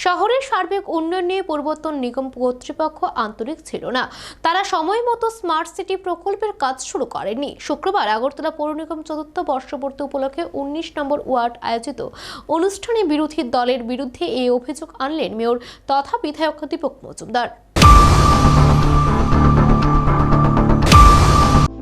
শহরের সার্বিক উন্নয়ন নিয়ে পূর্বতন নিগম কর্তৃপক্ষ আন্তরিক ছিল না। তারা সময় মতো স্মার্ট সিটি প্রকল্পের কাজ শুরু করেনি। শুক্রবার আগরতলা পৌর নিগম চতুর্থ বর্ষপূর্তি উপলক্ষে 19 নম্বর ওয়ার্ড আয়োজিত অনুষ্ঠানে বিরোধী দলের বিরুদ্ধে এই অভিযোগ আনলেন মেয়র তথা বিধায়ক দীপক মজুমদার।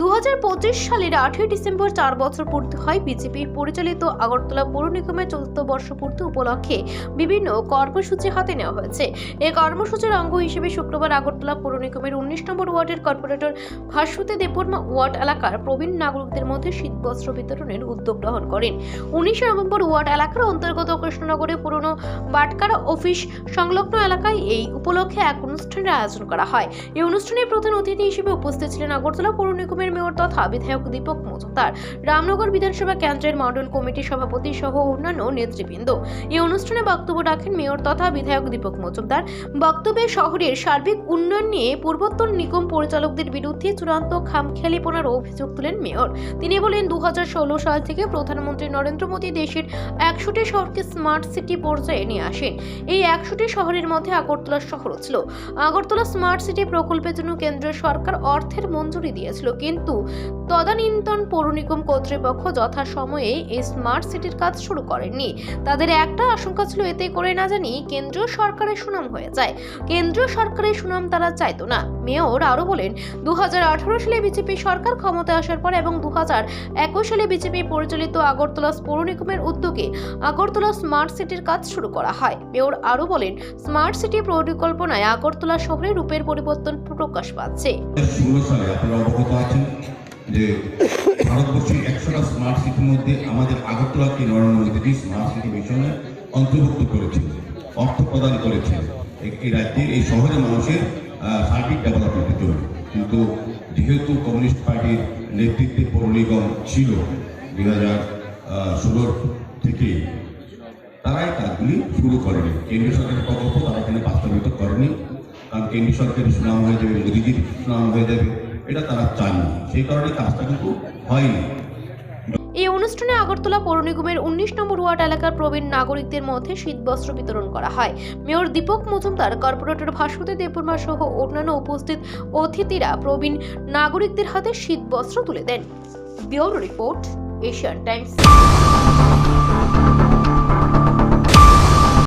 2025 সালের 8 ডিসেম্বর 4 বছর পূর্তি হয় বিজেপি পরিচালিত আগরতলা পৌর নিগমের চতুর্থ বর্ষপূর্তি উপলক্ষে বিভিন্ন কর্মসূচি হাতে নেওয়া হয়েছে। এই কর্মসূচির অঙ্গ হিসেবে শুক্রবার আগরতলা পৌর নিগমের 19 নম্বর ওয়ার্ডের কর্পোরেটর ভাস্বতী দেববর্মা ওয়ার্ড এলাকার প্রবীণ নাগরিকদের মধ্যে শীতবস্ত্র বিতরণের উদ্যোগ গ্রহণ করেন। 19 নভেম্বর ওয়ার্ড এলাকার অন্তর্গত কৃষ্ণনগরে পুরনো বাটকারা অফিস সংলগ্ন এলাকায় এই উপলক্ষে এক অনুষ্ঠানের আয়োজন করা হয়। এই অনুষ্ঠানে প্রধান অতিথি হিসেবে উপস্থিত ছিলেন আগরতলা পৌর নিগমের মেয়র তথা বিধায়ক দীপক মজুমদার, রামনগর বিধানসভা কেন্দ্রের মডেল কমিটির সভাপতি সহ অন্যান্য নেতৃবৃন্দ। এই অনুষ্ঠানে বক্তব্য রাখেন মেয়র তথা বিধায়ক দীপক মজুমদার। বক্তব্যে শহরের সার্বিক উন্নয়ন নিয়ে পূর্বতন নিগম পরিচালকদের বিরুদ্ধে চূড়ান্ত খামখেয়ালিপনার অভিযোগ তুলেন মেয়র। তিনি বলেন 2016 সাল থেকে প্রধানমন্ত্রী নরেন্দ্র মোদী দেশের 100টি শহরকে স্মার্ট সিটি পর্যায়ে নিয়ে আসেন। এই 100টি শহরের মধ্যে আগরতলা শহরও ছিল। আগরতলা স্মার্ট সিটি প্রকল্পের জন্য কেন্দ্র সরকার অর্থের মঞ্জুরি দিয়েছিল, কিন্তু তদানীন্তন পৌর নিগম কর্তৃপক্ষ যথাসময়ে এই স্মার্ট সিটির কাজ শুরু করেননি। তাদের একটা আশঙ্কা ছিল এতে করে না জানি কেন্দ্রীয় সরকারের সুনাম হয়ে যায়। কেন্দ্রীয় সরকারের সুনাম তারা চাইতো না। মেয়র আরো বলেন 2018 সালে বিজেপি সরকার ক্ষমতায় আসার পর এবং 2021 সালে বিজেপি পরিচালিত আগরতলা পৌর নিগমের উদ্যোগে আগরতলা স্মার্ট সিটির কাজ শুরু করা হয়। মেয়র আরো বলেন স্মার্ট সিটি পরিকল্পনায় আগরতলা শহরের রূপের পরিবর্তন প্রকাশ পাচ্ছে। যে ভারতবর্ষের 100টা স্মার্ট সিটির মধ্যে আমাদের আগরতলাকে নরেন্দ্র মোদী স্মার্ট সিটি মিশনে অন্তর্ভুক্ত করেছে, অর্থ প্রদান করেছে এই রাজ্যে এই শহরের মানুষের সার্বিক ডেভেলপমেন্টের জন্য। কিন্তু যেহেতু কমিউনিস্ট পার্টির নেতৃত্বে পৌর নিগম ছিল 2016 থেকে, তারাই কাজগুলি শুরু করেনি। কেন্দ্রীয় সরকারের প্রকল্প তারা এখানে বাস্তবায়িত করেনি, কারণ কেন্দ্রীয় সরকারের সুনাম হয়ে যাবে, মোদীজির সুনাম হয়ে যাবে, এটা তারা চাননি। সেই কারণে কাজটা কিন্তু হয়নি। এই অনুষ্ঠানে আগরতলা পৌর নিগমের 19 নম্বর ওয়ার্ড এলাকার প্রবীণ নাগরিকদের মধ্যে শীতবস্ত্র বিতরণ করা হয়। মেয়র দীপক মজুমদার, কর্পোরেটর ভাস্বতী দেববর্মা সহ অন্যান্য উপস্থিত অতিথিরা প্রবীণ নাগরিকদের হাতে শীতবস্ত্র তুলে দেন। Bureau report, Asian Times.